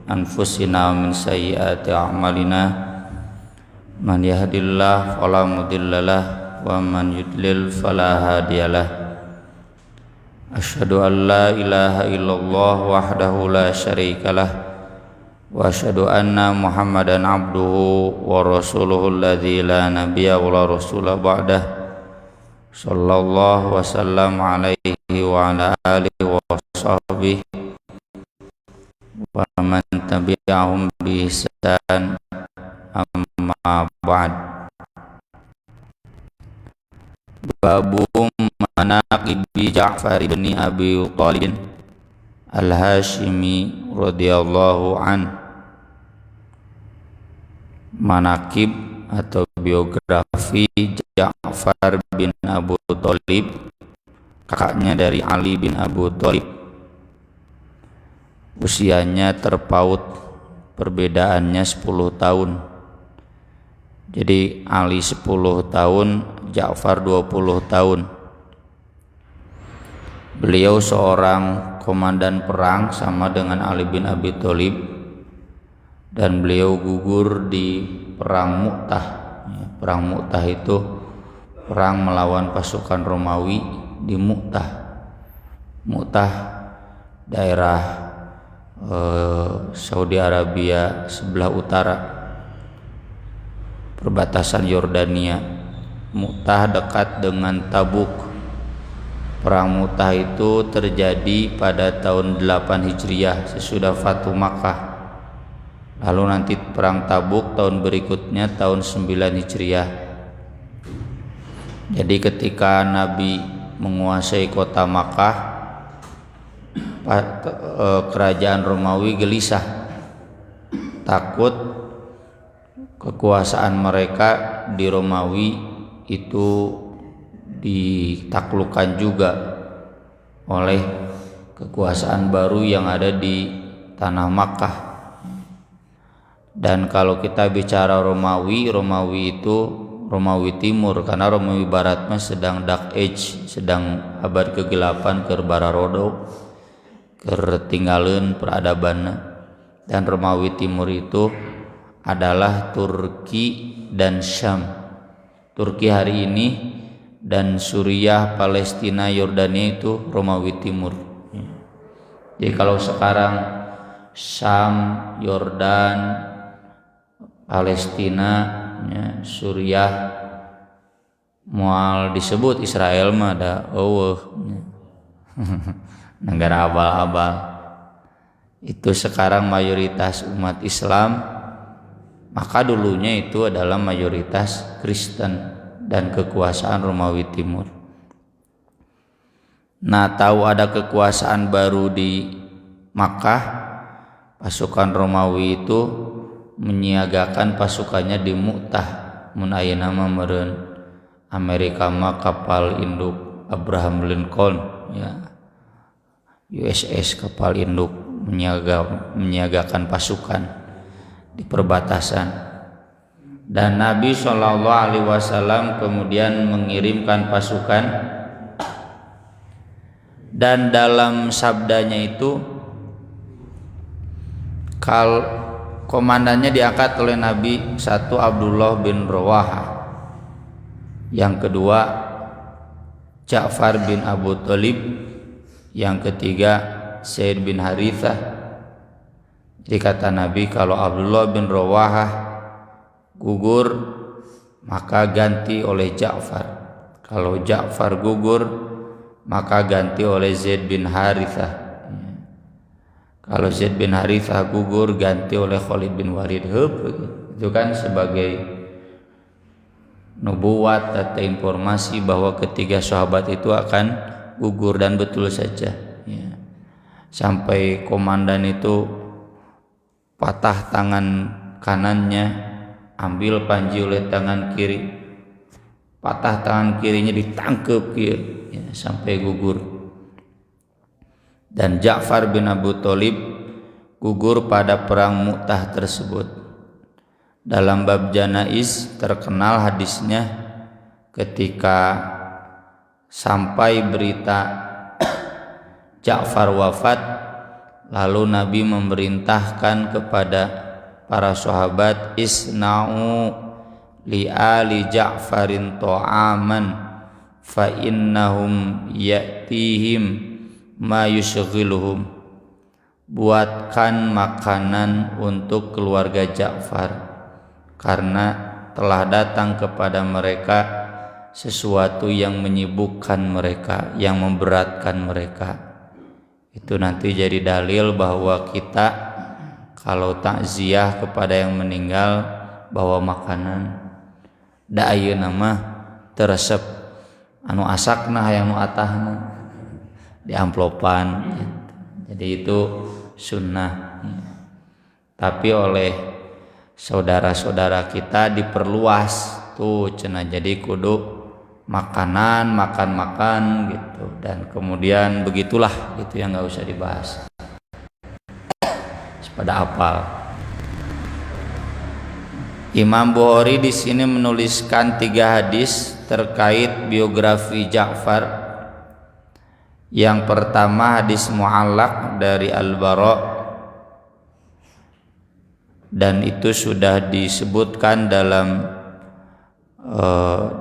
أنفسنا ومن سيئات أعمالنا من يهد الله فلا مضل له ومن يضلل فلا هادي له أشهد أن لا إله إلا الله وحده لا شريك له وأشهد أن محمدا عبده ورسوله الذي لا نبي ولا رسول بعده صلى الله وسلم عليه وعلى آله وصحبه ومن تبعهم بإحسان أما بعد. Babu manaqibi Ja'far bin Abi Thalib Al-Hashimi radhiyallahu an. Manaqib atau biografi Ja'far bin Abu Thalib, kakaknya dari Ali bin Abu Thalib. Usianya terpaut, perbedaannya 10 tahun. Jadi Ali 10 tahun, Ja'far 20 tahun. Beliau seorang komandan perang sama dengan Ali bin Abi Thalib, dan beliau gugur di perang Mu'tah. Perang Mu'tah itu perang melawan pasukan Romawi di Mu'tah. Mu'tah daerah Saudi Arabia sebelah utara, perbatasan Yordania. Mu'tah dekat dengan Tabuk. Perang Mu'tah itu terjadi pada tahun 8 Hijriah sesudah Fatu Makkah. Lalu nanti perang Tabuk tahun berikutnya tahun 9 Hijriah. Jadi ketika Nabi menguasai kota Makkah, kerajaan Romawi gelisah, takut kekuasaan mereka di Romawi itu ditaklukkan juga oleh kekuasaan baru yang ada di tanah Makkah. Dan kalau kita bicara Romawi itu Romawi Timur, karena Romawi Barat mah sedang Dark Age, sedang abad kegelapan, keur bararodo, ketinggalan peradaban. Dan Romawi Timur itu adalah Turki dan Syam. Turki hari ini dan Suriah, Palestina, Yordania itu Romawi Timur. Jadi kalau sekarang Syam, Yordan, Palestina, Suriah mual disebut Israel mah ada negara abal-abal. Itu sekarang mayoritas umat Islam, maka dulunya itu adalah mayoritas Kristen dan kekuasaan Romawi Timur. Nah, tahu ada kekuasaan baru di Makkah, pasukan Romawi itu menyiagakan pasukannya di Mu'tah. Mun ayeuna mah meureun Amerika mah kapal induk Abraham Lincoln, ya. USS kapal induk menyiagakan pasukan di perbatasan. Dan Nabi SAW kemudian mengirimkan pasukan, dan dalam sabdanya itu komandannya diangkat oleh Nabi, satu Abdullah bin Rawaha, yang kedua Ja'far bin Abu Thalib, yang ketiga Zaid bin Harithah. Jadi kata Nabi, kalau Abdullah bin Rawaha gugur maka ganti oleh Ja'far. Kalau Ja'far gugur maka ganti oleh Zaid bin Harithah. Kalau Zaid bin Harithah gugur ganti oleh Khalid bin Walid. Itu kan sebagai nubuat atau informasi bahwa ketiga sahabat itu akan gugur, dan betul saja, ya. Sampai komandan itu patah tangan kanannya, ambil panji oleh tangan kiri, patah tangan kirinya ditangkep, ya, sampai gugur. Dan Ja'far bin Abu Thalib gugur pada perang Mu'tah tersebut. Dalam bab janaiz terkenal hadisnya, ketika sampai berita Ja'far wafat, Lalu Nabi memerintahkan kepada para sahabat, isna'u li ali Ja'farin ta'aman fa innahum ya'tihim ma yushghiluhum. Buatkan makanan untuk keluarga Ja'far, karena telah datang kepada mereka sesuatu yang menyibukkan mereka, yang memberatkan mereka. Itu nanti jadi dalil bahwa kita kalau takziah kepada yang meninggal bawa makanan, da ayeuna mah teresep anu asakna hayang nu atahna di amplopan. Jadi itu sunnah. Tapi oleh saudara-saudara kita diperluas tuh cenah, jadi kudu makan gitu, dan kemudian begitulah gitu, yang nggak usah dibahas pada apal. Imam Bukhari di sini menuliskan 3 hadis terkait biografi Ja'far. Yang pertama hadis mu'allaq dari Al-Bara, dan itu sudah disebutkan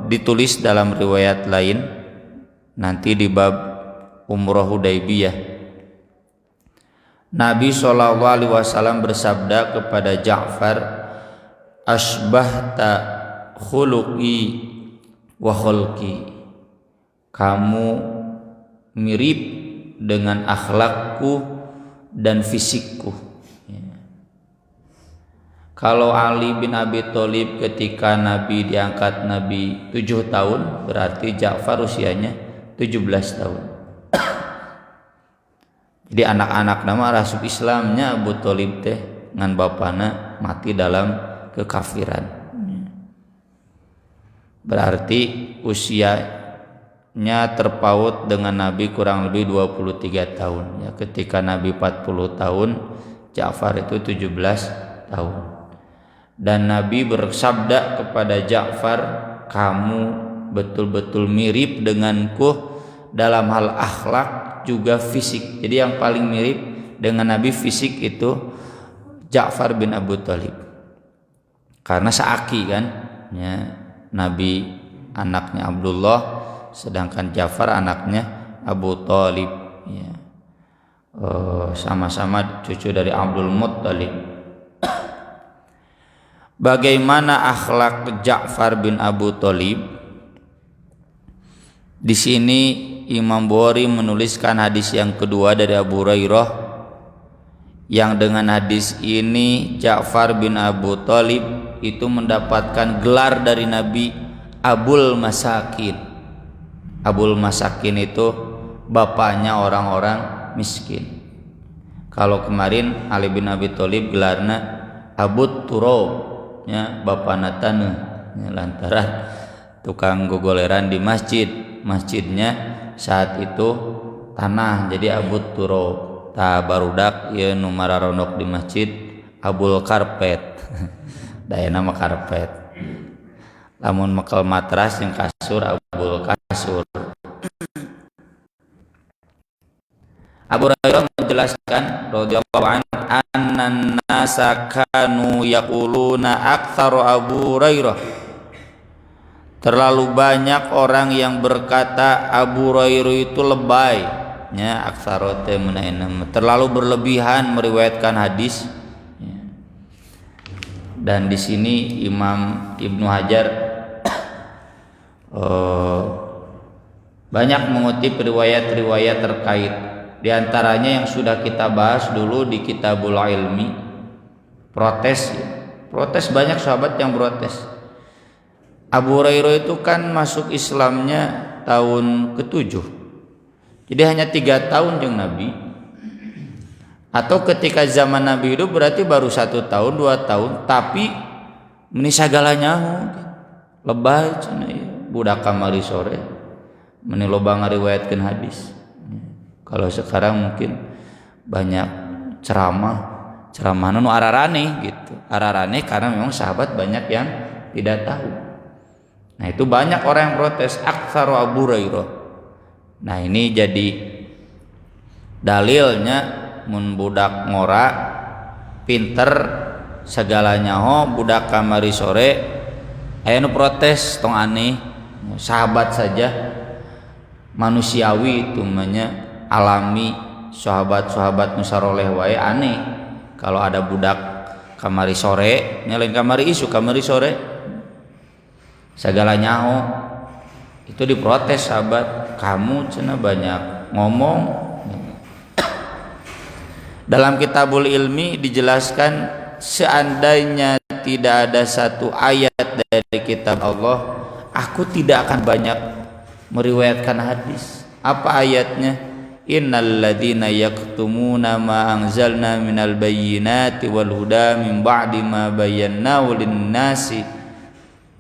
ditulis dalam riwayat lain nanti di bab Umrah Hudaybiyah. Nabi SAW bersabda kepada Ja'far, asbahta khuluqi wa khulqi, kamu mirip dengan akhlakku dan fisikku. Kalau Ali bin Abi Thalib ketika Nabi diangkat Nabi 7 tahun, berarti Ja'far usianya 17 tahun. Jadi anak-anak nama rasub Islamnya Abu Thalib teh ngan bapana mati dalam kekafiran. Berarti usianya terpaut dengan Nabi kurang lebih 23 tahun. Ya, ketika Nabi 40 tahun, Ja'far itu 17 tahun. Dan Nabi bersabda kepada Ja'far, kamu betul-betul mirip denganku dalam hal akhlak juga fisik. Jadi yang paling mirip dengan Nabi fisik itu Ja'far bin Abu Thalib, karena seaki kan ya, Nabi anaknya Abdullah, sedangkan Ja'far anaknya Abu Thalib ya. Sama-sama cucu dari Abdul Muttalib. Bagaimana akhlak Ja'far bin Abu Thalib? Di sini Imam Bukhari menuliskan hadis yang kedua dari Abu Hurairah, yang dengan hadis ini Ja'far bin Abu Thalib itu mendapatkan gelar dari Nabi Abul Masakin. Abul Masakin itu bapaknya orang-orang miskin. Kalau kemarin Ali bin Abi Thalib gelarnya Abu Turab, ya, bapana taneuh, ya, lantaran tukang gogoleran di masjidnya saat itu tanah, jadi Abu Turab. Ta barudak ieu nu mararondok di masjid Abul Karpet. Daya nama karpet. Lamun mekel matras yang kasur Abul Kasur. Abu Hurairah menjelaskan radhiyallahu anhu, annan nasa kanu yaquluna aktsaru Abu Hurairah. Terlalu banyak orang yang berkata Abu Hurairah itu lebay, ya, aktsaru teh meunana terlalu berlebihan meriwayatkan hadis. Dan di sini Imam Ibnu Hajar banyak mengutip riwayat-riwayat terkait. Di antaranya yang sudah kita bahas dulu di Kitabul Ilmi, protes banyak sahabat yang protes. Abu Hurairah itu kan masuk Islamnya tahun ke-7, jadi hanya 3 tahun jeung Nabi. Atau ketika zaman Nabi hidup berarti baru 1 tahun 2 tahun, tapi meni sagalanya lebay cenah ieu budak kamari sore meni loba ngariwayatkeun hadis. Kalau sekarang mungkin banyak ceramah nu ararane gitu. Ararane karena memang sahabat banyak yang tidak tahu. Nah, itu banyak orang yang protes aktsaru Abu Hurairah. Nah, ini jadi dalilnya mun budak ngora pinter segalanya budak kamari sore aya nu protes tong aneh sahabat saja manusiawi itu namanya alami sahabat-sahabat nu saroleh wae aneh kalau ada budak kamari sore nyalain kamari isu kamari sore segalanya itu diprotes sahabat kamu cenah banyak ngomong. Dalam Kitabul Ilmi dijelaskan seandainya tidak ada satu ayat dari kitab Allah, aku tidak akan banyak meriwayatkan hadis. Apa ayatnya? Innal ladzina yaktumuna ma anzalna minal bayyinati wal huda min ba'di ma bayyanahu lin-nasi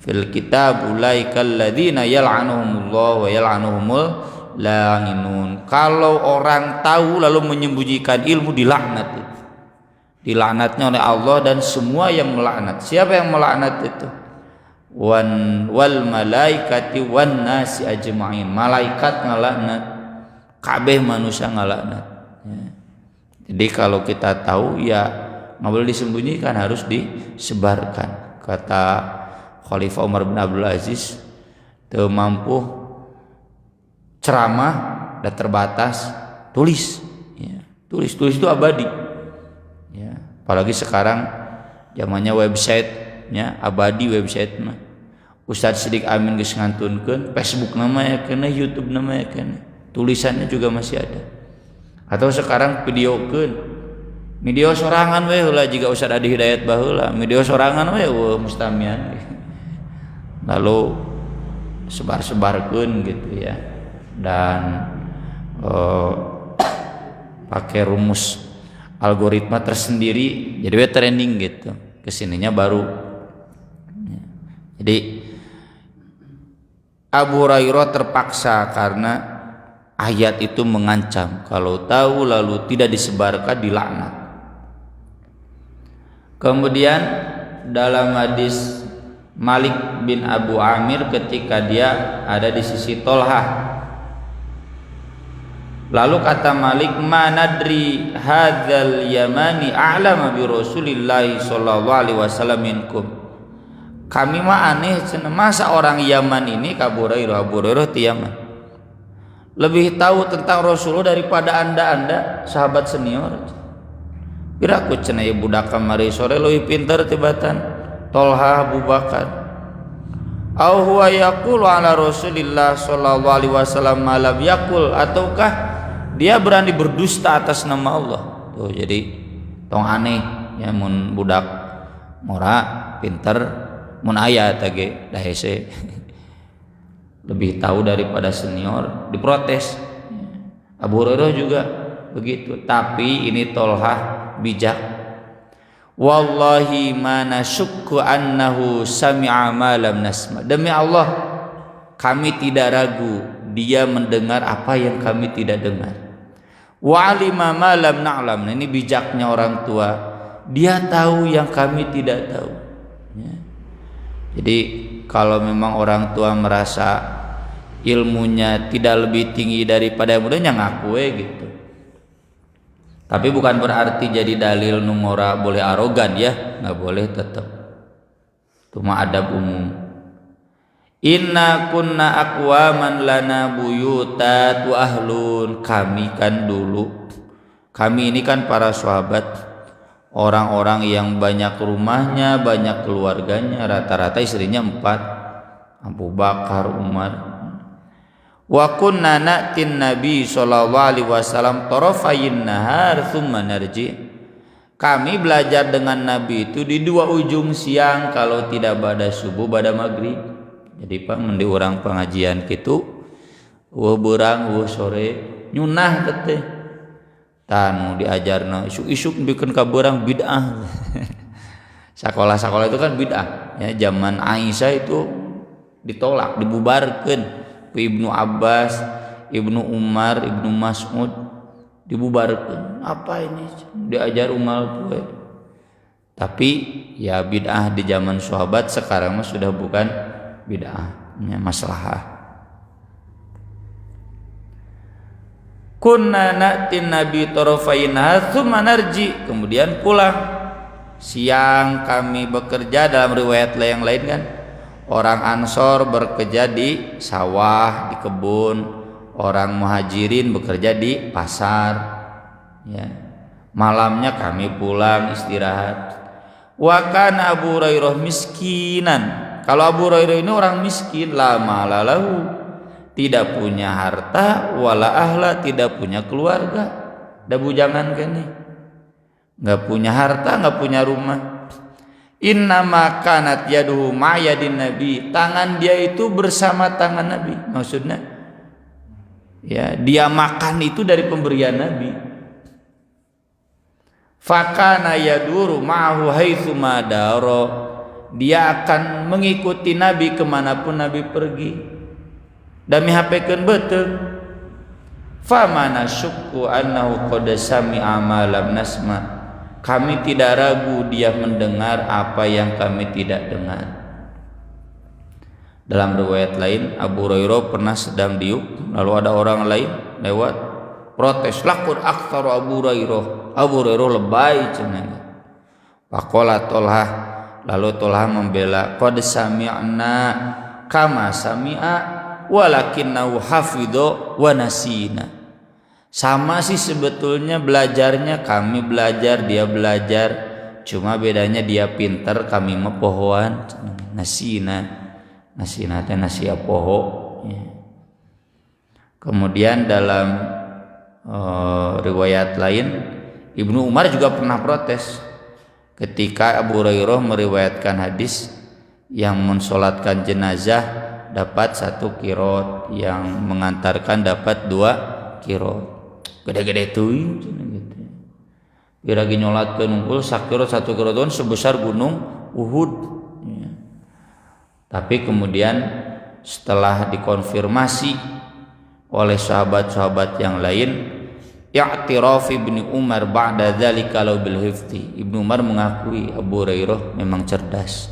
fil kitab ulaikal ladzina yal'anuhumullah wa yal'anuhumul la'inun. Kalau orang tahu lalu menyembunyikan ilmu dilaknat itu. Dilaknatnya oleh Allah dan semua yang melaknat. Siapa yang melaknat itu? Wal malaikati wan nasi ajma'in. Malaikat ngalaknat, kabeh manusia ngalaknat. Jadi kalau kita tahu ya nggak boleh disembunyikan, harus disebarkan. Kata Khalifah Umar bin Abdul Aziz, teu mampu ceramah dan terbatas, tulis ya. Tulis itu abadi ya. Apalagi sekarang zamannya website ya, abadi website mah. Ustadz Sidik Amin geus ngantunkeun Facebook namanya kena, YouTube namanya kena, tulisannya juga masih ada. Atau sekarang videokeun, video sorangan we heula jiga Ustadz Adi Hidayat baheula, video sorangan we mustamian lalu sebar-sebarkeun gitu ya. Dan pakai rumus algoritma tersendiri jadi trending gitu, kesininya baru. Jadi Abu Hurairah terpaksa karena ayat itu mengancam kalau tahu lalu tidak disebarkan dilaknat. Kemudian dalam hadis Malik bin Abu Amir ketika dia ada di sisi Tolhah, lalu kata Malik, manadri hadzal yamani a'lama bi Rasulillahi sallallahu alaihi wasallam minkum. Kami mah aneh cenah, masa orang Yaman ini Abu Hurairah ti Yaman lebih tahu tentang Rasulullah daripada anda sahabat senior. Piraku cenah ya budak kamari sore leuwih pinter tibatan Tolha Abu Bakar. Au huwa yaqulu ala Rasulillah sallallahu alaihi wasallam malam yaqul, ataukah dia berani berdusta atas nama Allah. Tuh jadi tong aneh ya, mun budak mora pinter mun aya tage da hese lebih tahu daripada senior diprotes. Abu Hurairah juga begitu, tapi ini Tolhah bijak. Wallahi ma nasyukku annahu sami'a ma lam nasma. Demi Allah kami tidak ragu dia mendengar apa yang kami tidak dengar. Wa alima ma lam na'lam. Nah, ini bijaknya orang tua, dia tahu yang kami tidak tahu ya. Jadi kalau memang orang tua merasa ilmunya tidak lebih tinggi daripada yang mudanya, ngaku gitu. Tapi bukan berarti jadi dalil numora boleh arogan ya, nggak boleh, tetap cuma adab umum. Inna kunna aqwaman lana buyutat wa ahlun. Kami kan dulu, kami ini kan para sahabat, orang-orang yang banyak rumahnya, banyak keluarganya, rata-rata istrinya 4, Abu Bakar, Umar. Wa kunna na'tin Nabi sallallahu alaihi wasallam tarafayn nahar tsumma narji. Kami belajar dengan Nabi itu di dua ujung siang, kalau tidak pada subuh pada maghrib. Jadi Pak mendi urang pengajian kitu weuh beurang weuh sore nyunah teh tanu diajarna isuk-isuk bikin ka beurang bid'ah. Sekolah-sekolah itu kan bid'ah ya, zaman Aisyah itu ditolak, dibubarkeun. Ibnu Abbas, Ibnu Umar, Ibnu Mas'ud dibubarkan. Apa ini? Diajar umal tuh. Tapi ya bid'ah di zaman sahabat, sekarang mah sudah bukan bid'ah, ya maslahah. kunna na'tin nabi tarafaina tsumma narji, kemudian pulang. Siang kami bekerja, dalam riwayat yang lain kan orang Ansor bekerja di sawah, di kebun, orang Muhajirin bekerja di pasar, ya. Malamnya kami pulang istirahat. Wa kana Abu Hurairah miskinan. Kalau Abu Hurairah ini orang miskin, la malalahu, tidak punya harta, wala ahla, tidak punya keluarga. Da bujangan kan nih, nggak punya harta, nggak punya rumah. Innama kanat yaduhu ma'yadin nabi, tangan dia itu bersama tangan Nabi. Maksudnya ya, dia makan itu dari pemberian Nabi. Fakana yaduru ma'ahu haitsu madaro, dia akan mengikuti Nabi kemanapun Nabi pergi. Dan mihapekeun beuteung. Famana syukku annahu qad sami'a ma lam nasma, kami tidak ragu dia mendengar apa yang kami tidak dengar. Dalam riwayat lain Abu Hurairah pernah sedang diuk, lalu ada orang lain lewat protes, lakur aktsaru Abu Hurairah, Abu Hurairah lebay cenah. Faqala Tolha, lalu Tolha membela, qad sami'na kama sami'a walakinnahu hafidho wa nasina. Sama sih sebetulnya belajarnya, kami belajar, dia belajar, cuma bedanya dia pintar, kami mah pohoan. Nasina teh nasi poho, ya. Kemudian dalam riwayat lain Ibnu Umar juga pernah protes ketika Abu Hurairah meriwayatkan hadis yang mensolatkan jenazah dapat 1 qiraat, yang mengantarkan dapat 2 qiraat. Gede-gede teuing gitu. Biar lagi nyolatkeun unggul sakirat 1 qiraat sebesar gunung Uhud, ya. Tapi kemudian setelah dikonfirmasi oleh sahabat-sahabat yang lain, i'tiraf Ibnu Umar ba'da dzalika law bil hifdzi, Ibnu Umar mengakui Abu Hurairah memang cerdas.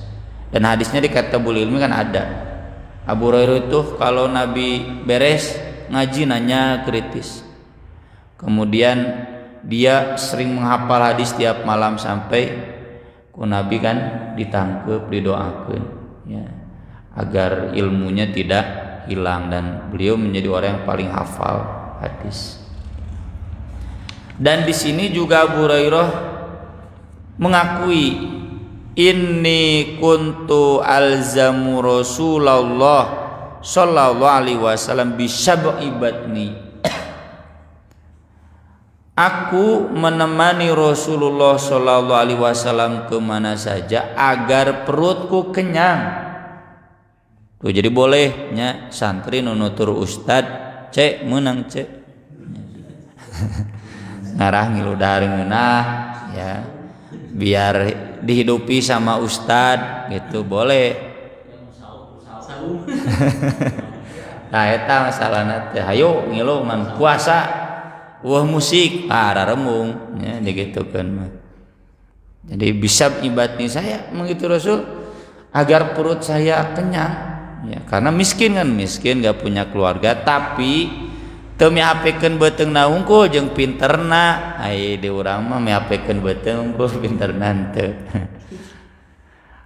Dan hadisnya di Kitabul Ilmi kan ada. Abu Hurairah itu kalau Nabi beres ngaji nanya kritis. Kemudian dia sering menghafal hadis tiap malam sampai ku Nabi kan ditangkep, didoakeun, ya, agar ilmunya tidak hilang, dan beliau menjadi orang yang paling hafal hadis. Dan di sini juga Abu Hurairah mengakui, inni kuntu alzamu Rasulullah sallallahu alaihi wasallam bi sab'i batni. Aku menemani Rasulullah sallallahu alaihi wasallam kemana saja agar perutku kenyang. Tuh, jadi bolehnya santri nunutur ustad, cek menang cek. Ngarah ngiludaring ngeunah, ya. Biar dihidupi sama ustad gitu, boleh. Nah, eta masalahna teh hayu ngilu ngan puasa. Wah musik, remung, ya digitukeun mah. Jadi bisa ibadah saya begitu Rasul agar perut saya kenyang, ya, karena miskin gak punya keluarga, tapi teu mihapekeun beuteungna unggul jeung pinterna. Ai di urang mah mihapekeun beuteung unggul pinterna teu.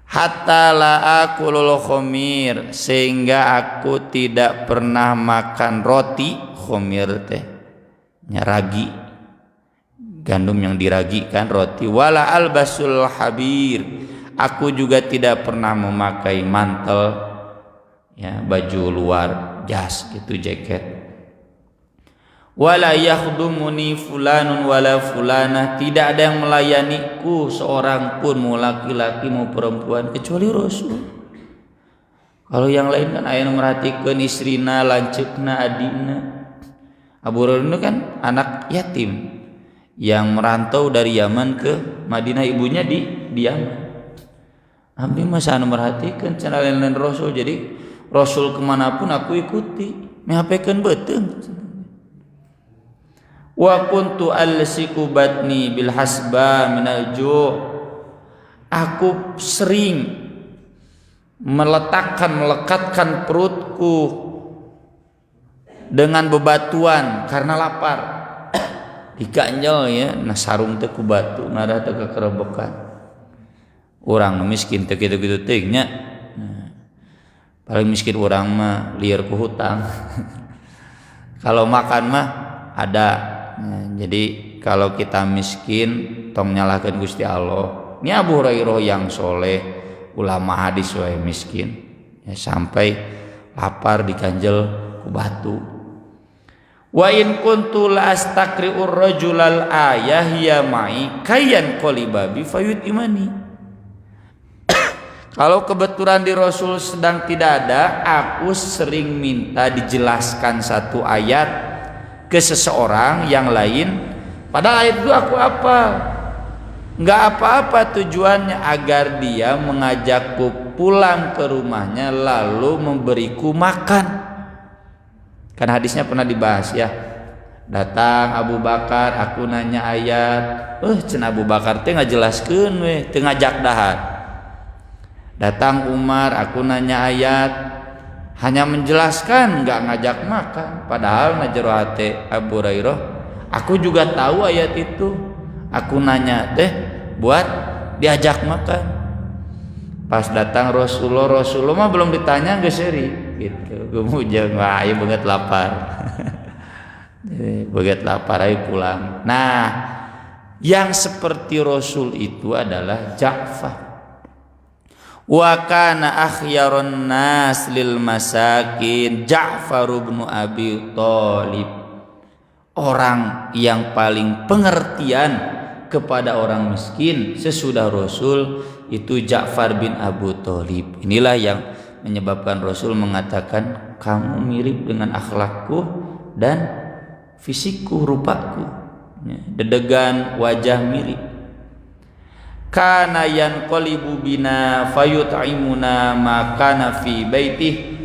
Hatta la akulul khamir, sehingga aku tidak pernah makan roti. Khamir teh nya ragi, gandum yang diragikan, roti. Wala albasul habir, aku juga tidak pernah memakai mantel, ya, baju luar, jas gitu, jaket. Wala yakhdumuni fulanun wala fulanah, tidak ada yang melayaniku seorang pun, mau laki-laki mau perempuan, kecuali Rasul. Kalau yang lain kan aya nu merhatikeun istrina, lanceukna, adina. Abu Hurairah itu kan anak yatim yang merantau dari Yaman ke Madinah, ibunya di Yaman. Abdi masa anu merhatikeun cenah lain Rasul, jadi Rasul kemanapun aku ikuti, mihapekeun beuteung. Wa kuntu alsiku batni bil hasba minal ju', aku sering melekatkan perutku dengan bebatuan karena lapar. Diganjel ya, nah sarung teh ku batu, ngadah teh kekerebekan. Urang miskin teh kitu-kitu teh nya. Paling miskin urang mah lieur ku hutang. Kalau makan mah ada. Jadi kalau kita miskin tong nyalahkeun Gusti Allah. Ini Abu Hurairah yang soleh, ulama hadis wae miskin. Ya, sampai lapar diganjel ku batu. Wa in kuntu la astaqri'ur rajulal ayah ya mai kayan qolibabi fayut imani. Kalau kebetulan di Rasul sedang tidak ada, aku sering minta dijelaskan satu ayat ke seseorang yang lain. Padahal ayat itu aku apa? Nggak apa-apa, tujuannya agar dia mengajakku pulang ke rumahnya lalu memberiku makan. Kan hadisnya pernah dibahas ya. Datang Abu Bakar, aku nanya ayat, cenah Abu Bakar teh ngajelaskeun we, teu ngajak dahar. Datang Umar, aku nanya ayat, hanya menjelaskan, nggak ngajak makan. Padahal najero hate Abu Hurairah, aku juga tahu ayat itu. Aku nanya teh buat diajak makan. Pas datang Rasulullah mah belum ditanya geus seuri gitu. Gumujeng wah ieu beungeut lapar. Beungeut lapar ayo pulang. Nah, yang seperti Rasul itu adalah Ja'far. Wa kana akhyarun nas lil masakin Ja'far bin Abi Thalib. Orang yang paling pengertian kepada orang miskin sesudah Rasul itu Ja'far bin Abu Thalib. Inilah yang menyebabkan Rasul mengatakan kamu mirip dengan akhlakku dan fisikku, rupaku, dedegan wajah mirip. Kana yanqalibu bina fayut'imuna ma kana fi baitih.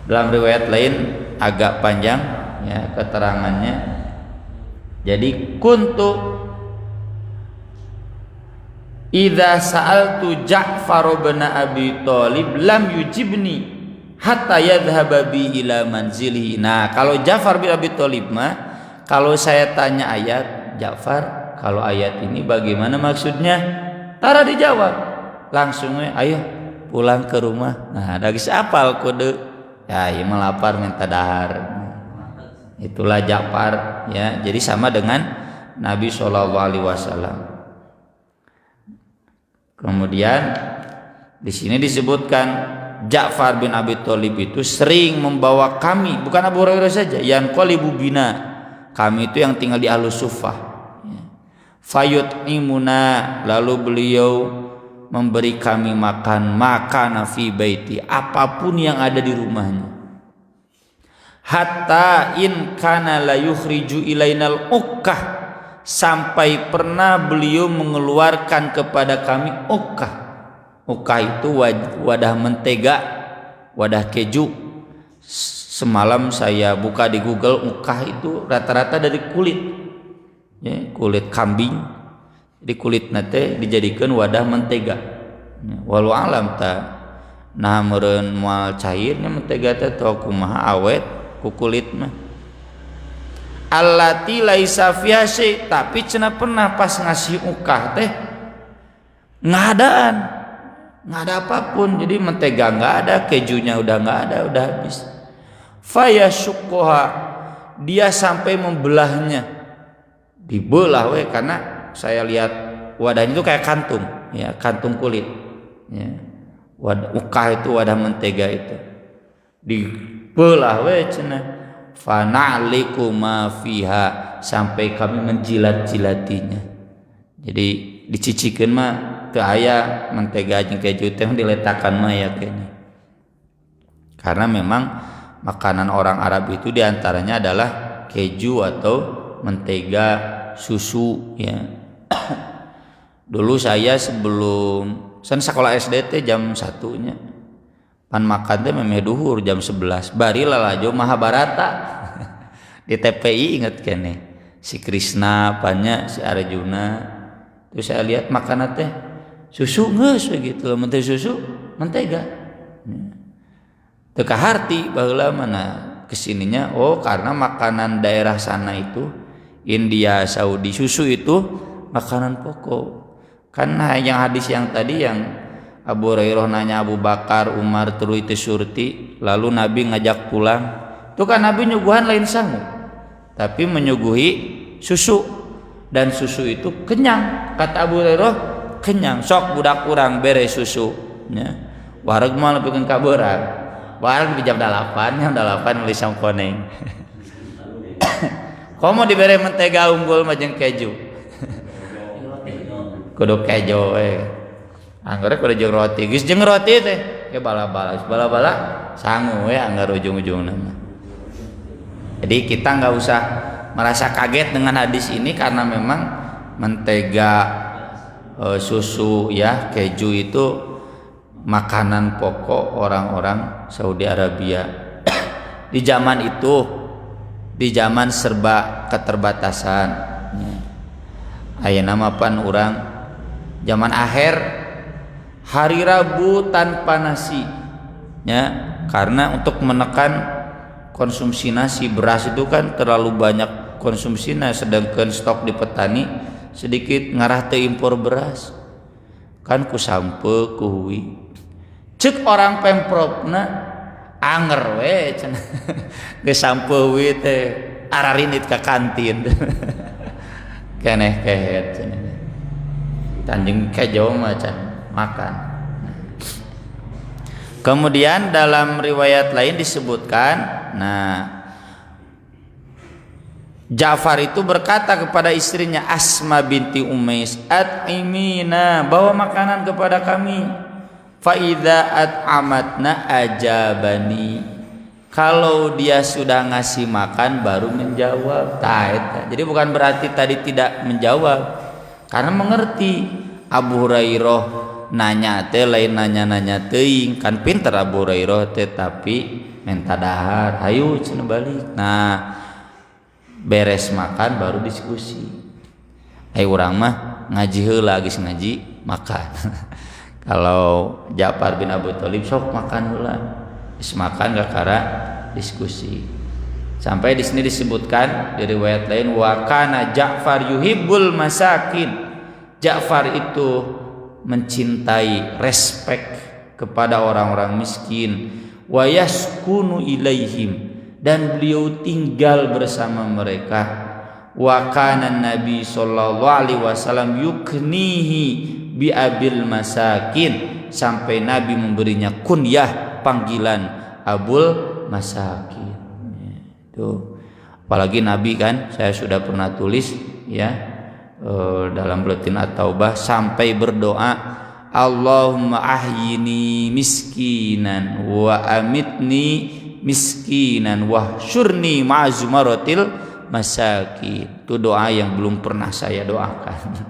Dalam riwayat lain agak panjang ya keterangannya. Jadi kuntu idza sa'altu Ja'far bin Abi Thalib lam yujibni hatta yadhhaba bi ila manzilihi. Nah, kalau Ja'far bin Abi Thalib mah kalau saya tanya ayat, Ja'far, kalau ayat ini bagaimana maksudnya? Tara dijawab. Langsung ayo pulang ke rumah. Nah, da geus apal kode. Ya, ieu mah lapar minta dahar. Itulah Ja'far ya. Jadi sama dengan Nabi SAW. Kemudian di sini disebutkan Ja'far bin Abi Thalib itu sering membawa kami, bukan Abu Hurairah saja, yang qalibu bina, kami itu yang tinggal di Ahlus Suffah. Fayut imuna, lalu beliau memberi kami makan fi baiti, apapun yang ada di rumahnya. Hatta in kana la yukhriju ilainal ukkah, sampai pernah beliau mengeluarkan kepada kami ukah. Ukah itu wadah mentega, wadah keju. Semalam saya buka di Google, ukah itu rata-rata dari kulit ya, kulit kambing. Jadi kulit nate dijadikan wadah mentega ya, walau alam ta nah meureun moal cairnya mentega teh teu kumaha awet ku kulit mah. Allati laisa fiha syai', tapi cenah pernah pas ngasih ukah teh ngadaan, nggak ada apapun. Jadi mentega nggak ada, kejunya udah nggak ada, udah habis. Fayashuqqa, dia sampai membelahnya, dibelah we, karena saya lihat wadahnya itu kayak kantung ya, kantung kulit ya. Wadah ukah itu wadah mentega itu dibelah we cenah. Fana'liku ma fiha, sampai kami menjilat-jilatinya. Jadi dicicikeun mah teu aya mentega jeung keju teh diletakkan mah ya kene. Karena memang makanan orang Arab itu diantaranya adalah keju atau mentega, susu ya. Dulu saya sebelum sekolah SD teh jam 1-nya pan makan teh memeh duhur jam 11 bari lalajo Mahabharata di TPI, inget kene si Krishna pannya si Arjuna. Terus saya lihat makanan teh susu geus begitu, mentega susu mentega teu kaharti baheula mana kesininya, oh karena makanan daerah sana itu India, Saudi, susu itu makanan pokok. Karena yang hadis yang tadi yang Abu Hurairah nanya Abu Bakar, Umar, terus itu surti, lalu Nabi ngajak pulang. Itu kan Nabi nyuguhan lain sangu, tapi menyuguhi susu, dan susu itu kenyang. Kata Abu Hurairah, kenyang, sok budak kurang beres susu nya. Wareg mah lebih kabeurang. Wareg di jam 8, jam 8 meuli sangkoneng. Komo dibere mentega unggul mah jeung keju. Kudu keju Anggar kudu jeung roti. Geus jeung roti teh ge bala-bala sangu anggar ujung-ujungna mah. Jadi kita enggak usah merasa kaget dengan hadis ini karena memang mentega, susu ya, keju itu makanan pokok orang-orang Saudi Arabia. Di zaman itu, di zaman serba keterbatasan, ayeuna mah pan urang zaman akhir hari Rabu tanpa nasi ya, karena untuk menekan konsumsi nasi, beras itu kan terlalu banyak konsumsinya, sedangkan stok di petani sedikit, ngarah teu impor beras kan ku sampe kuwi cek orang pemprovna anger we cenah geus sampeui teh ararinit ka kantin keneh kehet cenah tanjung kejo mah can makan. Kemudian dalam riwayat lain disebutkan, Ja'far itu berkata kepada istrinya Asma binti Umais, at'imina, bawa makanan kepada kami. Fa idza at'amatna ajabani, kalau dia sudah ngasih makan baru menjawab. Jadi bukan berarti tadi tidak menjawab, karena mengerti Abu Hurairah nanya teh lain nanya teuing, kan pinter Abu Hurairah teh, tapi minta dahar hayu cenah balik. Beres makan baru diskusi. Urang mah ngaji heula geus ngaji makan. Kalau Ja'far bin Abi Thalib sok makan heula. Geus makan gakara diskusi. Sampai di sini disebutkan di riwayat lain, wa kana Ja'far yuhibbul masakin. Ja'far itu mencintai, respect kepada orang-orang miskin, wa yaskunu ilaihim, dan beliau tinggal bersama mereka. Wa kana Nabi sallallahu alaihi wasallam yuknihi bi abil masakin, sampai Nabi memberinya kunyah panggilan Abul Masakin. Itu apalagi Nabi kan, saya sudah pernah tulis ya dalam buletin At-Taubah, sampai berdoa Allahumma ahyini miskinan wa amitni miskinan wahsyurni ma'azumaratil masakin. Itu doa yang belum pernah saya doakan.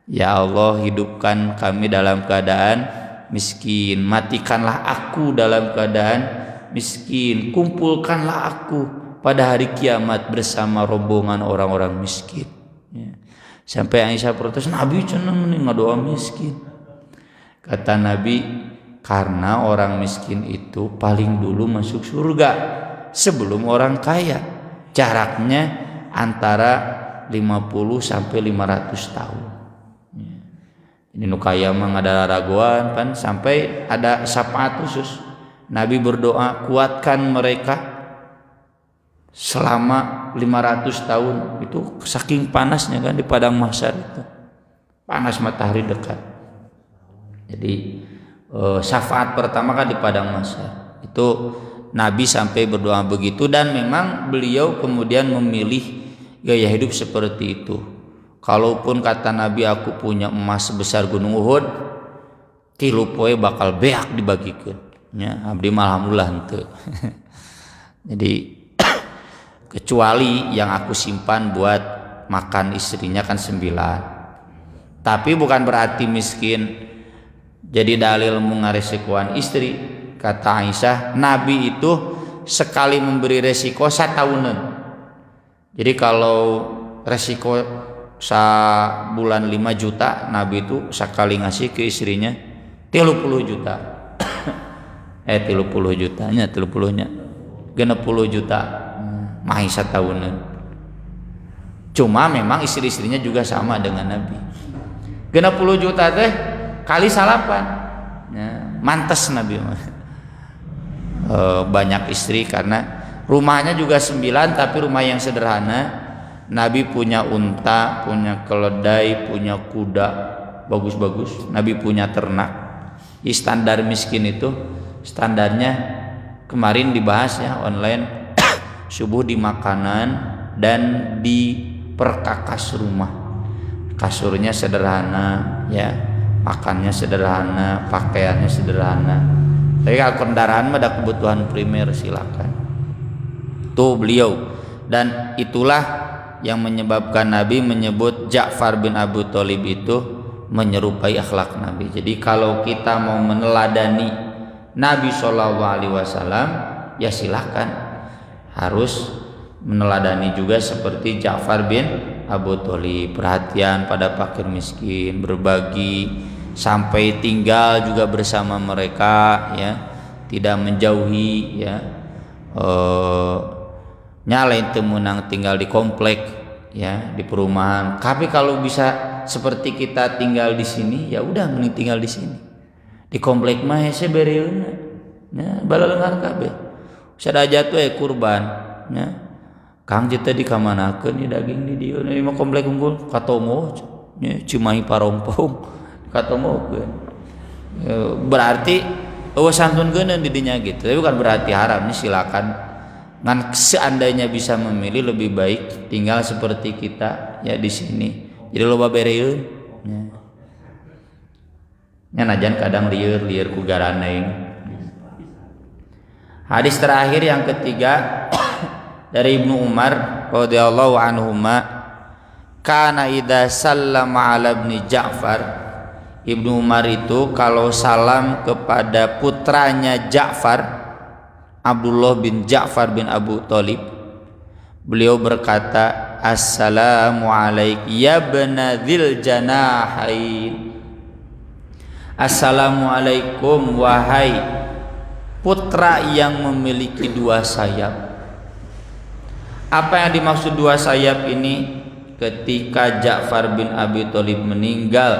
Ya Allah, hidupkan kami dalam keadaan miskin, matikanlah aku dalam keadaan miskin, kumpulkanlah aku pada hari kiamat bersama rombongan orang-orang miskin ya. Sampai Aisyah protes, Nabi cenah ngadoa miskin. Kata Nabi, karena orang miskin itu paling dulu masuk surga sebelum orang kaya. Jaraknya antara 50 sampai 500 tahun. Ini nu kaya mah ngada raguan kan, sampai ada syafaat khusus. Nabi berdoa, kuatkan mereka selama 500 tahun. Itu saking panasnya kan di padang mahsyar itu. Panas matahari dekat. Jadi syafaat pertama kan di padang mahsyar. Itu Nabi sampai berdoa begitu, dan memang beliau kemudian memilih gaya hidup seperti itu. Kalaupun kata Nabi, aku punya emas sebesar gunung Uhud, 3 poe bakal beak dibagikeun nya. Abdi mah alhamdulillah henteu. Jadi kecuali yang aku simpan buat makan istrinya kan 9. Tapi bukan berarti miskin jadi dalil mengaresikoan istri. Kata Aisyah, Nabi itu sekali memberi resiko 1 tahunan. Jadi kalau resiko bulan 5 juta, Nabi itu sekali ngasih ke istrinya 30 juta. 30 jutanya, 30-nya 60 juta mahi satahunan. Cuma memang istri-istrinya juga sama dengan Nabi. 60 juta teh kali salapan ya, mantes Nabi banyak istri karena rumahnya juga 9 tapi rumah yang sederhana. Nabi punya unta, punya keledai, punya kuda bagus-bagus. Nabi punya ternak. Standar miskin itu standarnya kemarin dibahas ya online subuh di makanan dan di perkakas rumah. Kasurnya sederhana ya, makannya sederhana, pakaiannya sederhana. Tapi kalau kendaraan mah ada kebutuhan primer silakan. Tuh beliau, dan itulah yang menyebabkan Nabi menyebut Ja'far bin Abu Thalib itu menyerupai akhlak Nabi. Jadi kalau kita mau meneladani Nabi SAW ya silahkan, harus meneladani juga seperti Ja'far bin Abu Thalib, perhatian pada fakir miskin, berbagi sampai tinggal juga bersama mereka ya, tidak menjauhi ya, nyalain temunang tinggal di komplek ya, di perumahan. Tapi kalau bisa seperti kita tinggal di sini ya udah mending tinggal di sini. Di komplek mah hese bereuna ya, balalengan kabeh. Sadaja tuh kurban ya. Kang jeta di kamanakeun ieu daging di dieu ieu mah komplek unggul katomo ya, Cimahi Parompong katomokeun. Berarti eueuh santunkeun di dinya gitu. Tapi bukan berarti haram, nih silakan. Ngan seandainya bisa memilih lebih baik tinggal seperti kita ya di sini. Jadi loba bereun ya. Nya najan kadang lieur ku garaneing. Hadis terakhir yang ketiga dari Ibnu Umar radhiyallahu anhuma, kana idza sallama ala ibni Ja'far. Ibnu Umar itu kalau salam kepada putranya Ja'far, Abdullah bin Ja'far bin Abu Thalib, beliau berkata, assalamu alaik ya bna dzil janahain. Assalamualaikum wahai putra yang memiliki dua sayap. Apa yang dimaksud dua sayap ini? Ketika Ja'far bin Abi Thalib meninggal,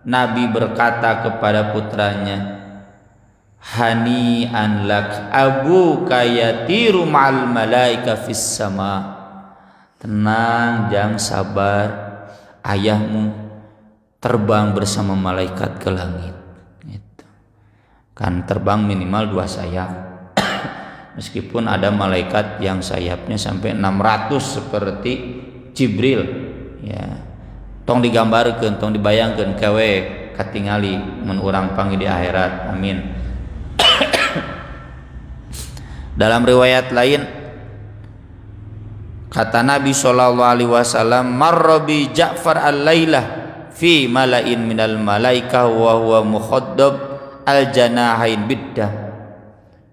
Nabi berkata kepada putranya, hani an lak abu kayatiru ma'al malaika fis sama. Tenang, jangan sabar, ayahmu terbang bersama malaikat ke langit gitu. Kan terbang minimal 2 sayap. Meskipun ada malaikat yang sayapnya sampai 600 seperti Jibril ya. Tong digambarkeun, tong dibayangkeun kawe katingali mun urang panggil di akhirat. Amin. Dalam riwayat lain kata Nabi SAW, marrabi Ja'far al-lailah fi malain minal malaikah wa huwa mukhaddab al-janahain biddah.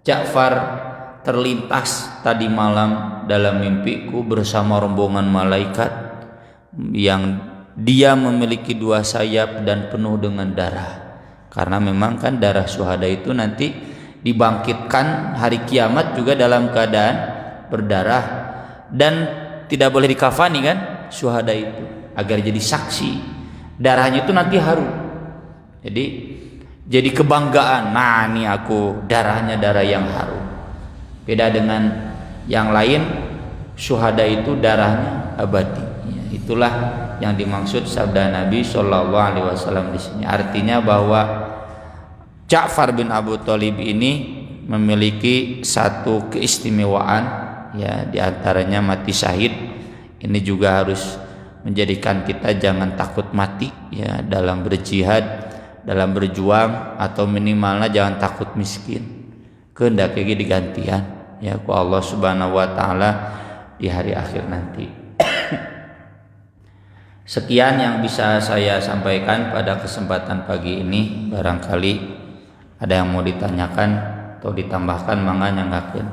Ja'far terlintas tadi malam dalam mimpiku bersama rombongan malaikat yang dia memiliki 2 sayap dan penuh dengan darah. Karena memang kan darah syuhada itu nanti dibangkitkan hari kiamat juga dalam keadaan berdarah, dan tidak boleh dikafani kan syuhada itu agar jadi saksi. Darahnya itu nanti harum, jadi kebanggaan. Nah ini aku darahnya darah yang harum. Beda dengan yang lain, syuhada itu darahnya abadi ya, itulah yang dimaksud sabda Nabi SAW di sini. Artinya bahwa Ja'far bin Abu Thalib ini memiliki satu keistimewaan ya, diantaranya mati syahid. Ini juga harus menjadikan kita jangan takut mati ya dalam berjihad, dalam berjuang, atau minimalnya jangan takut miskin. Kehendak digantian ya ku Allah Subhanahu wa taala di hari akhir nanti. Sekian yang bisa saya sampaikan pada kesempatan pagi ini. Barangkali ada yang mau ditanyakan atau ditambahkan, mangga nyanggakeun.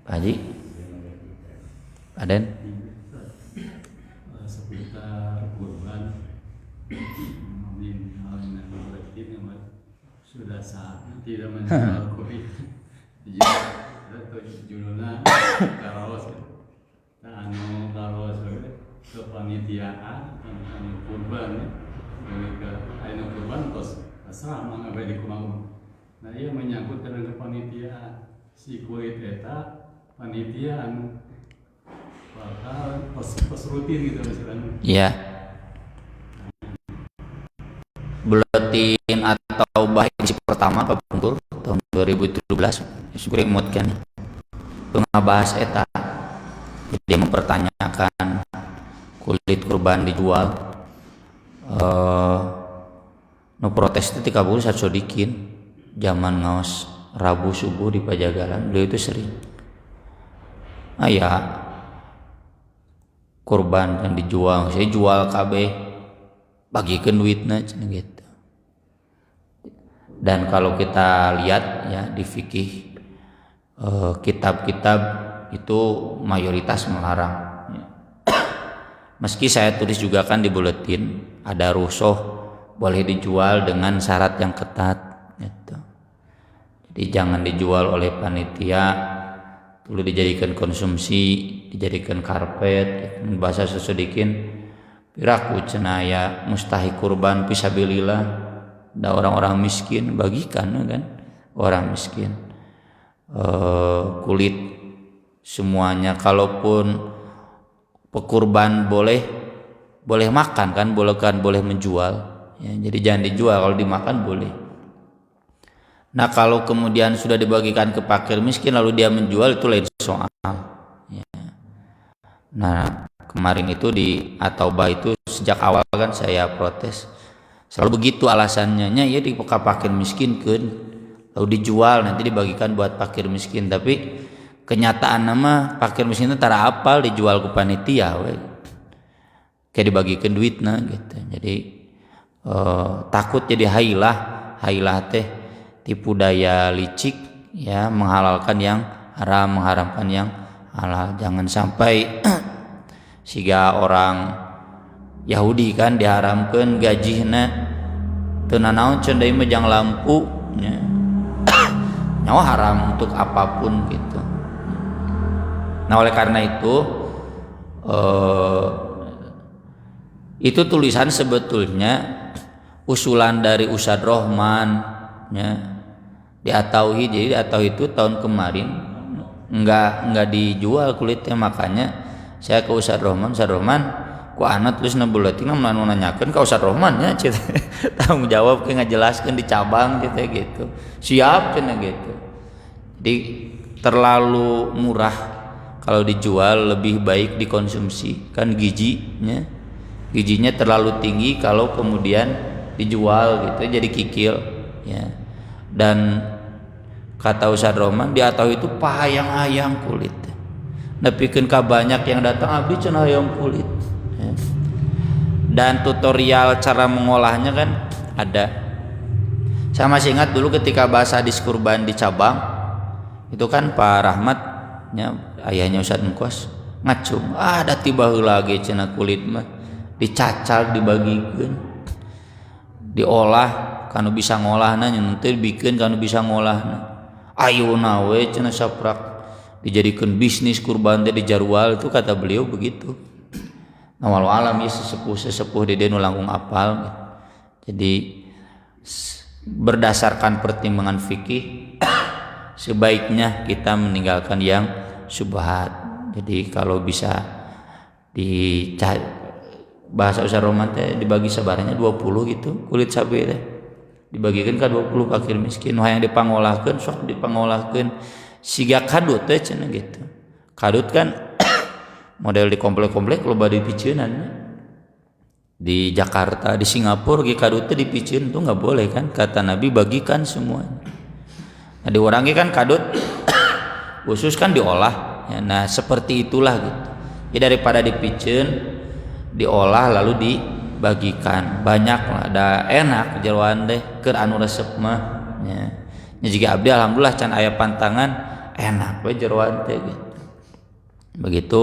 Pak Haji, Aden. Seputar kurban, sudah saatnya tidak menjual kulit. Judulnya karos, karos kepanitiaan, kurban, ke ayeuna kurban tos asal mangga di kumaha. Nah ia menyangkut dengan kepanitiaan si kulit eta panitiaan bakal pos rutin gitu misalnya. Iya. Buletin atau bahasa pertama kapungkur tahun 2017 syukur imut kan ngabahas eta. Jadi mempertanyakan kulit kurban dijual no protes itu kabur sadikin zaman ngaos Rabu subuh di Pajagalan beliau itu sering kurban yang dijual saya jual KB bagikan duitnya gitu. Dan kalau kita lihat ya di fikih kitab-kitab itu mayoritas melarang ya. Meski saya tulis juga kan di buletin ada rusuh boleh dijual dengan syarat yang ketat gitu. Jadi jangan dijual oleh panitia, perlu dijadikan konsumsi, dijadikan karpet, bahasa sesedikin piraku cenaya mustahi kurban fisabilillah da orang-orang miskin bagikan kan orang miskin kulit semuanya. Kalaupun pekurban boleh makan kan boleh menjual ya, jadi jangan dijual, kalau dimakan boleh. Nah kalau kemudian sudah dibagikan ke fakir miskin lalu dia menjual itu lain soal ya. Nah kemarin itu di At-Taubah itu sejak awal kan saya protes selalu begitu alasannya ya di fakir miskin kan lalu dijual nanti dibagikan buat fakir miskin, tapi kenyataan nama fakir miskin itu tara apal dijual ke panitia kayak dibagikan duitnya gitu. Jadi takut jadi hailah teh tipu daya licik ya, menghalalkan yang haram, mengharamkan yang halal. Jangan sampai siga orang Yahudi kan diharamkan gajihna teu nanaon cenah deui mejang lampu nya. Nyawa haram untuk apapun gitu. Nah oleh karena itu tulisan sebetulnya usulan dari Ustadz Rohman ya, di At-Tauhid. Jadi At-Tauhid itu tahun kemarin enggak dijual kulitnya, makanya saya ke Ustadz Rohman ku anak terus buletin nanyakeun ka Ustadz Rohman nya tanggung jawab ke ngajelaskeun di cabang gitu. Siap cenah gitu. Jadi terlalu murah kalau dijual, lebih baik dikonsumsi kan gizinya terlalu tinggi kalau kemudian dijual gitu jadi kikil ya. Dan kata Ustadz Rohman di atau itu pahayang-hayang kulit nepikeun ka banyak yang datang abdi cenah hayang kulit ya. Dan tutorial cara mengolahnya kan ada. Saya masih ingat dulu ketika bahas hadis kurban di cabang itu kan Pak Rahmat ya, ayahnya Ustadz Mukos ngacung ada tiba heula ge cenah kulit mah dicacal dibagikeun diolah kanu bisa ngolahna nya teh bikin kanu bisa ngolahna ayeuna we cenah saprak dijadikan bisnis kurban teh dijarwal itu kata beliau begitu. Nah walau alam ya sesepuh di nu langkung apal. Jadi berdasarkan pertimbangan fikih sebaiknya kita meninggalkan yang syubhat. Jadi kalau bisa bahasa Ustadz Rohman teh dibagi sabaranya 20 gitu kulit sapi teh dibagikan ke 20 fakir miskin hayang dipangolahkeun sok dipangolahkeun siga kadut teh cenah gitu. Kadut kan model di komplek-komplek loba dipiceunan di Jakarta, di Singapura ge kadut teh dipicieun tuh enggak boleh kan, kata Nabi bagikan semuanya. Nah diurangi kan kadut khusus kan diolah ya. Nah seperti itulah gitu ya, daripada dipicieun diolah lalu dibagikan banyak lah, ada enak jeroan teh keur anu resep mah ya. Nya jiga abdi alhamdulillah can aya pantangan enak we jeroan teh gitu. Begitu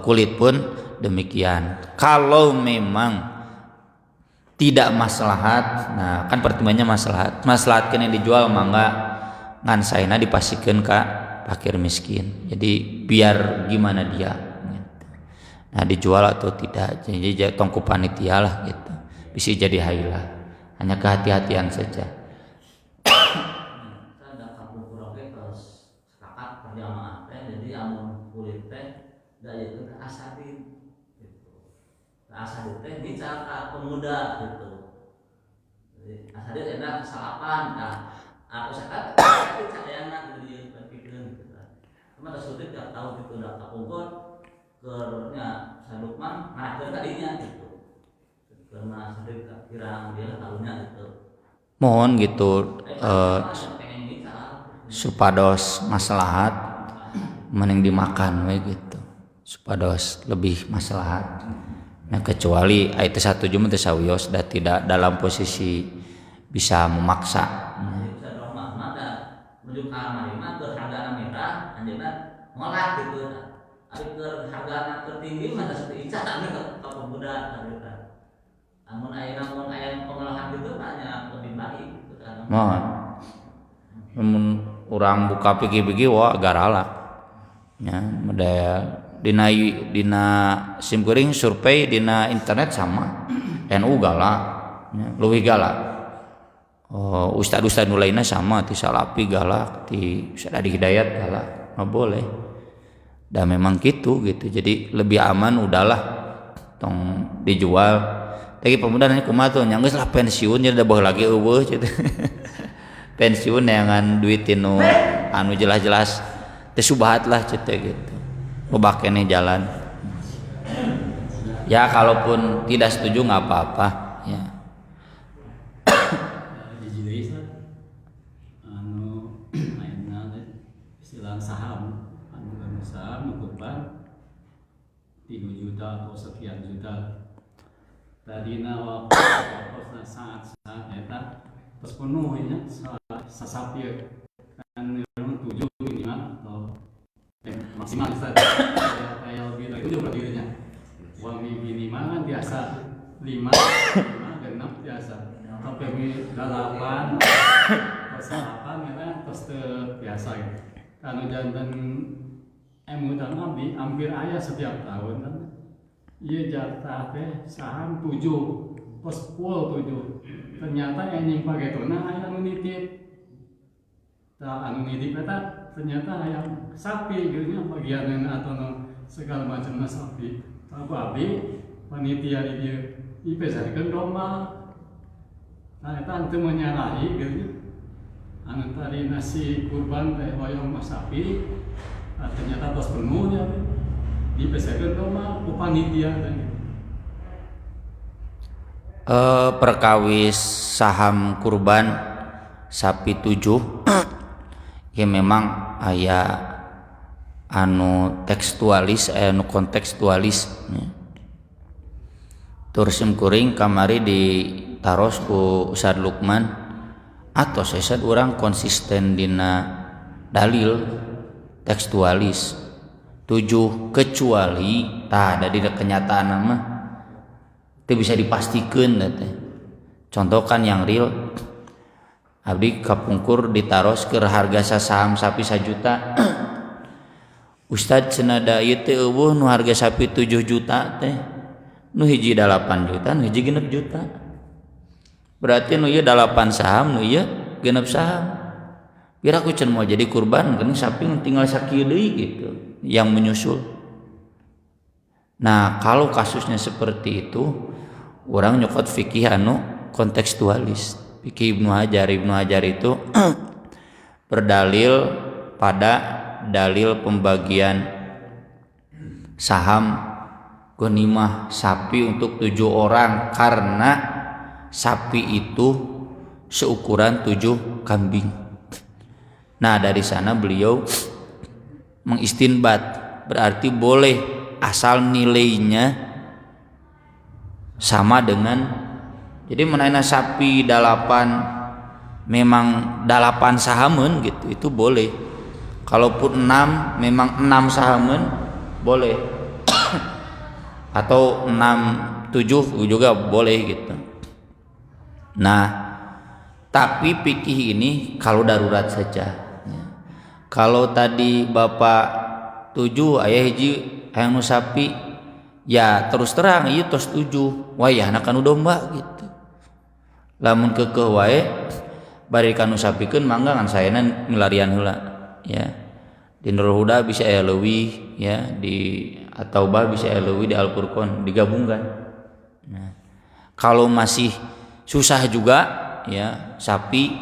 kulit pun demikian. Kalau memang tidak maslahat. Nah kan pertimbangannya maslahat kena dijual mangga ngan saena dipasikeun ka fakir miskin, jadi biar gimana dia gitu. Nah dijual atau tidak, jadi tongku panitia lah gitu, bisa jadi hailah, hanya kehati-hatian saja. Ada kampung kurang terus sepakat perjamaah teh, jadi amun kulit teh da ieu ke asadin gitu. Asadin teh bicara ka pemuda gitu. Jadi asadin enak salapan, nah aku sekat tapi cadayana jadi berpikirkan gitu kan. Cuma sulit enggak tahu gitu udah kapungkur kernya sadukman nah ke tadinya gitu. Karena sulit kirang dia tahunya gitu. Mohon gitu supados maslahat mending dimakan we gitu. Supados lebih maslahat. Nah kecuali itu satu jum teh sawios dan tidak dalam posisi bisa memaksa. Menuju ke marima ke harga merah anjeunna ngolah gitu. Ari ke harga tertinggi mah seperti ican ke pemuda gitu. Namun aya pengolahan gitu banyak lebih baik gitu kan. Mohon. Namun urang buka pigi-pigi wah garala. Ya, medaya dina SIM kuring survei dina internet sama. NU galak, ya, leuwih galak. Ustad-ustad nu lainna sama ti Salafi galak, ti Ustad Adi Hidayat galak, nggak boleh. Dan memang gitu. Jadi lebih aman udahlah tong dijual. Tapi pemuda nanya kumaha tuh nya geus lah pensiun jadi da baheula lagi eueuh gitu. Pensiun neangan duit tinu anu jelas-jelas teu subhat lah ceute gitu. Loba keneh jalan. Ya kalaupun tidak setuju nggak apa-apa ya. Saham, saham kurban 3 juta atau sekian juta. Tadina waktu saat eta terus penuh ya sasapi kan 7 minimal atau maksimal kayak lebih dari 7 berarti nya. Uang minimal kan biasa 5 genep biasa. Tapi 8 terus 8 ya terus biasa gitu. Kalau jantan emutan nabi hampir ayah setiap tahun kan, ia jatah teh saham 7, pos pol 7. Ternyata yang nyimpa gitu, nah ayah anu nitip, anu nitip eta ternyata ayah sapi gitu nya bagian atau segala macam sapi. Tapi abdi panitia di dia ipesarikeun domba, nah eta teu menyalahi gitu. Anu tadi nasi kurban teh hoyong sapi ternyata tos penuh ya dipesekeun domba ku panitia teh. Perkawis saham kurban sapi 7 ya memang aya anu tekstualis aya anu kontekstualis ya. Tur sim kuring kamari ditaros ku Ustad Lukman atau sesat orang konsisten dina dalil tekstualis 7 kecuali ada di kenyataan mah itu bisa dipastikan teh. Contoh kan yang real abdi kapungkur ditaros ke harga saham sapi 1 juta Ustad cenah da ieu teh eueuh nu harga sapi 7 juta teh nu hiji 8 juta nu hiji 6 juta. Berarti nu ieu 8 saham, nu ieu 6 saham. Biar aku can mau jadi kurban, kan sapi tinggal sakieu deui gitu yang menyusul. Nah, kalau kasusnya seperti itu, orang nyokot fikih anu kontekstualis. Fikih Ibnu Hajar itu berdalil pada dalil pembagian saham ghanimah sapi untuk 7 orang karena sapi itu seukuran 7 kambing. Nah dari sana beliau mengistinbat, berarti boleh asal nilainya sama dengan, jadi menaina sapi 8 memang 8 sahamen gitu, itu boleh. Kalaupun 6 memang 6 sahamen boleh atau 6 7 juga boleh gitu. Nah, tapi fikih ini kalau darurat saja. Ya. Kalau tadi Bapak 7 aya hiji hayang nu sapi, ya terus terang ieu tos 7. Wah ya anak anu domba gitu. Lamun keukeuh wae bari kanu sapikeun mangga ngan saena milarian heula ya. Di Nurul Huda bisa aya leuwih ya, di At-Taubah bisa aya leuwih, di Al-Furqan digabungkan. Nah, kalau masih susah juga ya sapi,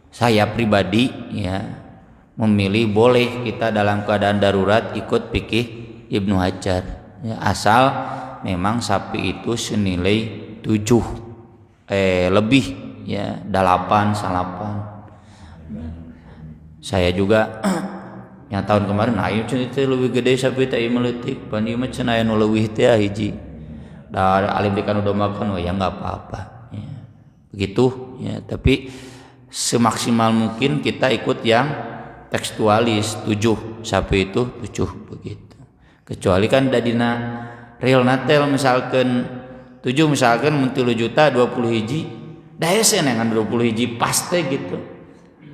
saya pribadi ya memilih boleh kita dalam keadaan darurat ikut fikih Ibnu Hajar ya, asal memang sapi itu senilai 7 lebih ya, 8 salapan. Saya juga yang tahun kemarin ayo teh leuwih gede sapi teh meuletik pan ieu mah cenah aya nu leuwih teh hiji. Da alim di kanu domakeun ya enggak apa-apa ya. Begitu ya, tapi semaksimal mungkin kita ikut yang tekstualis 7, sapi itu 7 begitu. Kecuali kan dadina real natel misalkan 7 misalkan mun 3 juta 20 hiji, da hese nengan 20 hiji pasti gitu.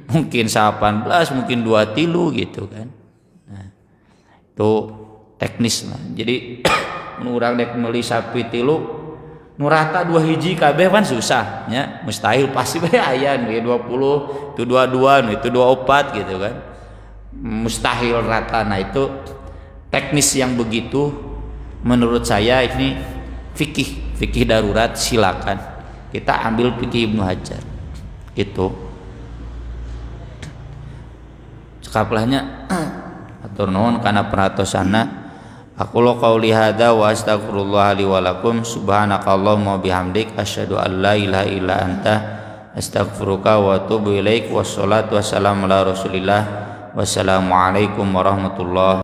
Mungkin 18, mungkin 2 tilu gitu kan. Nah, itu teknis lah. Jadi mun urang dek meuli sapi tilu nu rata 2 hiji kabeh kan susah nya, mustahil pasti bae aya nu 20, itu 22, nu itu 24 gitu kan. Mustahil rata. Nah, itu teknis yang begitu menurut saya ini fikih darurat, silakan kita ambil fikih Ibnu Hajar gitu. Cekaplahnya atur nuhun kana peratosana. Aku lo qauli hadza wa astaghfirullah li wa lakum subhanakallahumma bihamdik asyhadu an la ilaha illa anta astaghfiruka wa atubu ilaik. Wassalatu wassalamu ala Rasulillah. Wassalamualaikum warahmatullahi